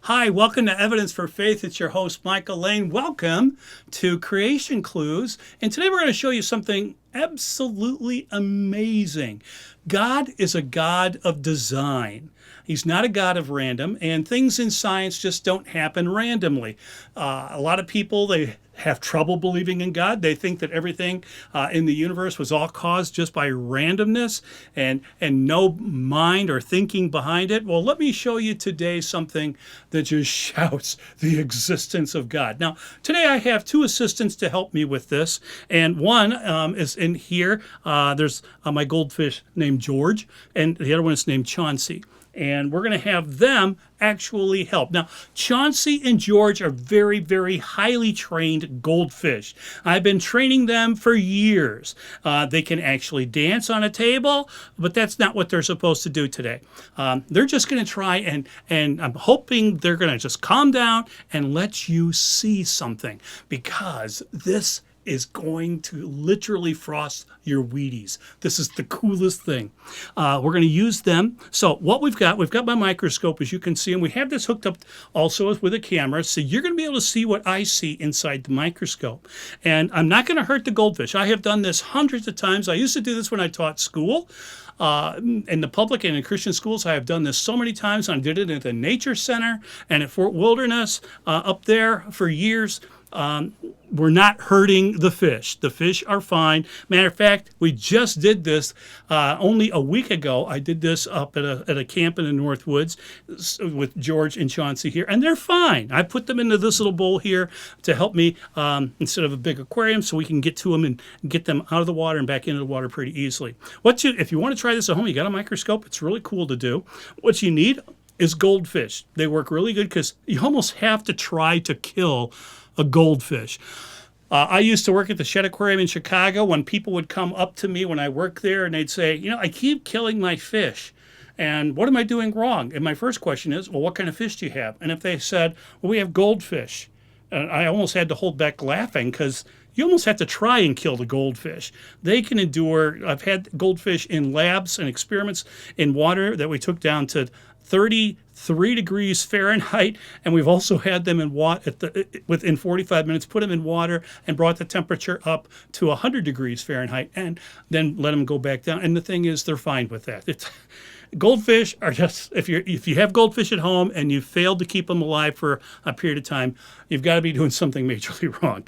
Hi, welcome to Evidence for Faith. It's your host, Michael Lane. Welcome to Creation Clues. And today we're going to show you something absolutely amazing. God is a God of design. He's not a God of random, and things in science just don't happen randomly. A lot of people, they have trouble believing in God. They think that everything in the universe was all caused just by randomness and no mind or thinking behind it. Well, let me show you today something that just shouts the existence of God. Now, today I have two assistants to help me with this, and one is in here. There's my goldfish named George, and the other one is named Chauncey. And we're going to have them actually help. Now, Chauncey and George are very, very highly trained goldfish. I've been training them for years. They can actually dance on a table, but that's not what they're supposed to do today. They're just going to try and I'm hoping they're going to just calm down and let you see something, because this is going to literally frost your Wheaties. This is the coolest thing. We're going to use them. So what we've got my microscope, as you can see, and we have this hooked up also with a camera, so you're going to be able to see what I see inside the microscope. And I'm not going to hurt the goldfish. I have done this hundreds of times. I used to do this when I taught school. In the public and in Christian schools, I have done this so many times. I did it at the Nature Center and at Fort Wilderness up there for years. We're not hurting the fish. The fish are fine. Matter of fact, we just did this only a week ago. I did this up at a camp in the North Woods with George and Chauncey here, and they're fine. I put them into this little bowl here to help me instead of a big aquarium, so we can get to them and get them out of the water and back into the water pretty easily. If you want to try this at home, you got a microscope. It's really cool to do. What you need is goldfish. They work really good because you almost have to try to kill a goldfish. I used to work at the Shed Aquarium in Chicago. When people would come up to me when I worked there and they'd say, I keep killing my fish. And what am I doing wrong? And my first question is, well, what kind of fish do you have? And if they said, well, we have goldfish. And I almost had to hold back laughing, because you almost have to try and kill the goldfish. They can endure. I've had goldfish in labs and experiments in water that we took down to 33 degrees Fahrenheit, and we've also had them in within 45 minutes, put them in water and brought the temperature up to 100 degrees Fahrenheit, and then let them go back down. And the thing is, they're fine with that. Goldfish are just, if you have goldfish at home and you failed to keep them alive for a period of time, you've got to be doing something majorly wrong.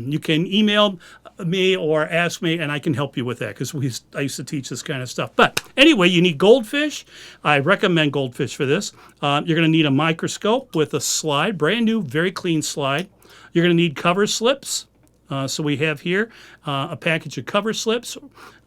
You can email me or ask me, and I can help you with that, because I used to teach this kind of stuff. But anyway, you need goldfish. I recommend goldfish for this. You're going to need a microscope with a slide, brand new, very clean slide. You're going to need cover slips. So we have here a package of cover slips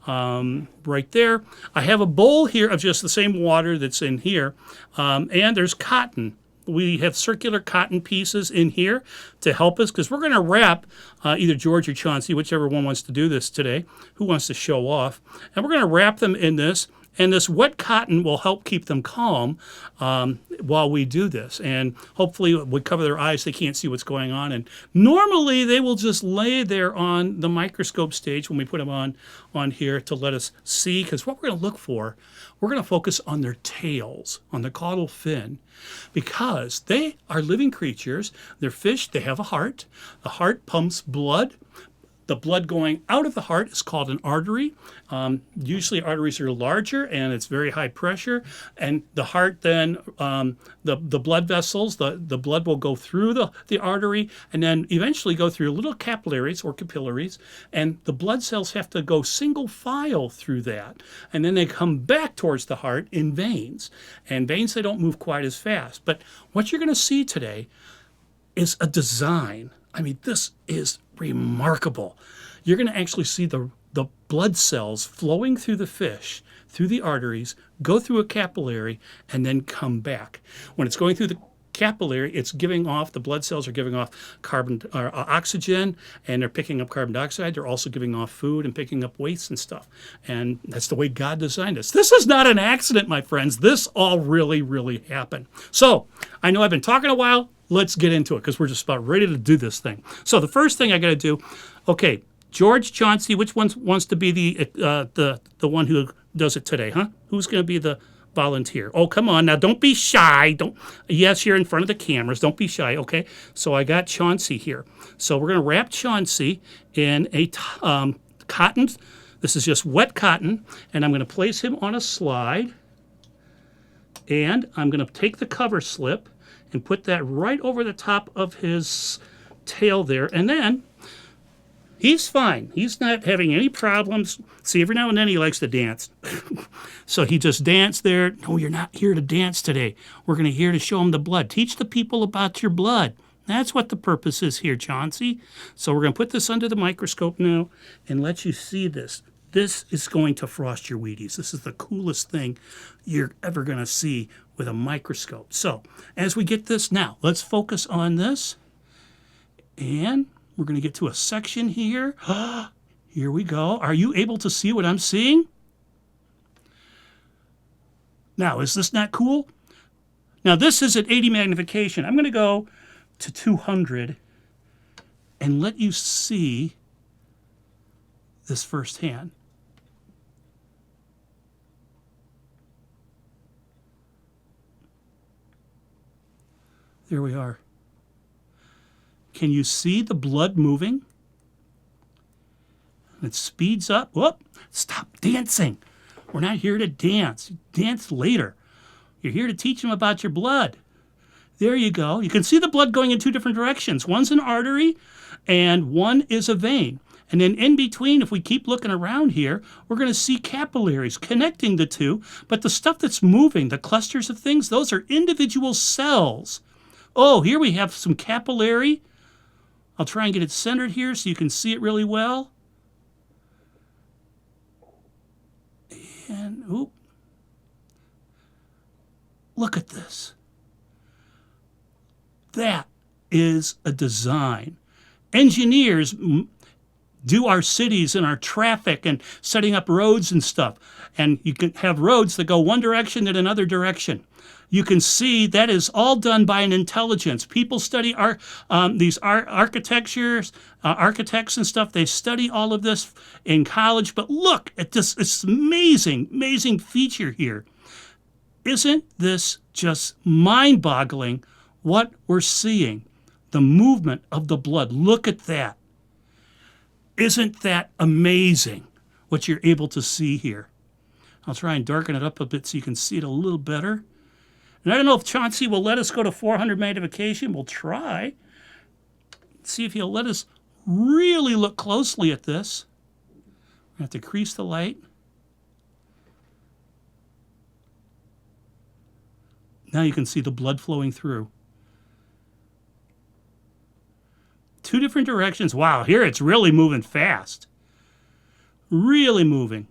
right there. I have a bowl here of just the same water that's in here, and there's cotton. We have circular cotton pieces in here to help us, because we're going to wrap either George or Chauncey, whichever one wants to do this today, who wants to show off, and we're going to wrap them in this. And this wet cotton will help keep them calm while we do this. And hopefully we cover their eyes, they can't see what's going on. And normally they will just lay there on the microscope stage when we put them on here to let us see. Because what we're going to look for, we're going to focus on their tails, on the caudal fin. Because they are living creatures. They're fish, they have a heart. The heart pumps blood. The blood going out of the heart is called an artery. Usually arteries are larger and it's very high pressure. And the heart then, the blood vessels, the blood will go through the artery and then eventually go through little capillaries or capillaries. And the blood cells have to go single file through that. And then they come back towards the heart in veins. And veins, they don't move quite as fast. But what you're going to see today is a design. I mean, this is remarkable. You're going to actually see the blood cells flowing through the fish, through the arteries, go through a capillary, and then come back. When it's going through the capillary, it's giving off, the blood cells are giving off oxygen, and they're picking up carbon dioxide. They're also giving off food and picking up waste and stuff. And that's the way God designed us. This is not an accident, my friends. This all really, really happened. So I know I've been talking a while. Let's get into it, because we're just about ready to do this thing. So the first thing I got to do, okay, George, Chauncey, which one wants to be the one who does it today, huh? Who's going to be the volunteer. Oh, come on now, don't be shy. Don't. Yes, you're in front of the cameras. Don't be shy. Okay. So I got Chauncey here. So we're gonna wrap Chauncey in a cotton. This is just wet cotton, and I'm gonna place him on a slide. And I'm gonna take the cover slip and put that right over the top of his tail there, and then he's fine. He's not having any problems. See, every now and then he likes to dance. So he just danced there. No, you're not here to dance today. We're going to here to show him the blood. Teach the people about your blood. That's what the purpose is here, Chauncey. So we're going to put this under the microscope now and let you see this. This is going to frost your Wheaties. This is the coolest thing you're ever going to see with a microscope. So as we get this now, let's focus on this. And we're going to get to a section here. Here we go. Are you able to see what I'm seeing? Now, is this not cool? Now, this is at 80 magnification. I'm going to go to 200 and let you see this firsthand. There we are. Can you see the blood moving? It speeds up. Whoop! Stop dancing. We're not here to dance. Dance later. You're here to teach them about your blood. There you go. You can see the blood going in two different directions. One's an artery and one is a vein. And then in between, if we keep looking around here, we're going to see capillaries connecting the two. But the stuff that's moving, the clusters of things, those are individual cells. Oh, here we have some capillary. I'll try and get it centered here so you can see it really well. And, oop. Look at this. That is a design. Engineers do our cities and our traffic and setting up roads and stuff. And you can have roads that go one direction and another direction. You can see that is all done by an intelligence. People study these architectures, architects and stuff. They study all of this in college. But look at this. It's amazing, amazing feature here. Isn't this just mind-boggling what we're seeing? The movement of the blood. Look at that. Isn't that amazing what you're able to see here? I'll try and darken it up a bit so you can see it a little better. And I don't know if Chauncey will let us go to 400 magnification. We'll try. See if he'll let us really look closely at this. We have to crease the light. Now you can see the blood flowing through. Two different directions. Wow, here it's really moving fast. Really moving.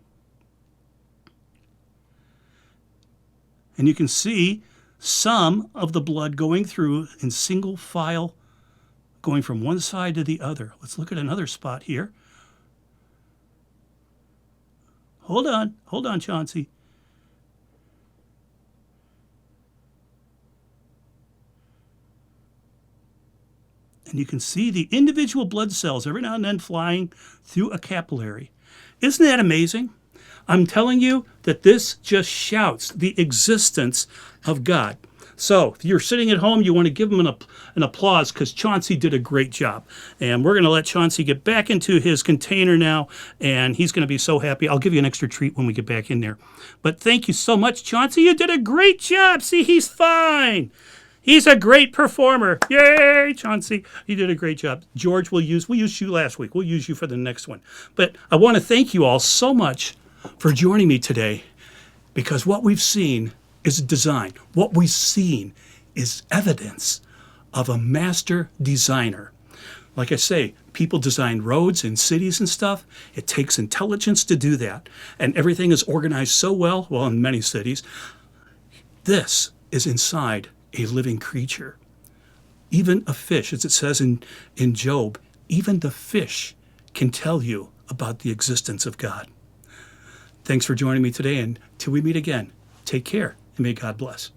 And you can see some of the blood going through in single file, going from one side to the other. Let's look at another spot here. Hold on, Chauncey. And you can see the individual blood cells every now and then flying through a capillary. Isn't that amazing? I'm telling you that this just shouts the existence of God. So if you're sitting at home, you want to give him an applause because Chauncey did a great job. And we're going to let Chauncey get back into his container now, and he's going to be so happy. I'll give you an extra treat when we get back in there. But thank you so much, Chauncey. You did a great job. See, he's fine. He's a great performer. Yay, Chauncey. You did a great job. George, we used you last week. We'll use you for the next one. But I want to thank you all so much for joining me today, because what we've seen is design. What we've seen is evidence of a master designer. Like I say, people design roads and cities and stuff. It takes intelligence to do that. And everything is organized so well in many cities. This is inside a living creature. Even a fish, as it says in Job, even the fish can tell you about the existence of God. Thanks for joining me today, and till we meet again, take care and may God bless.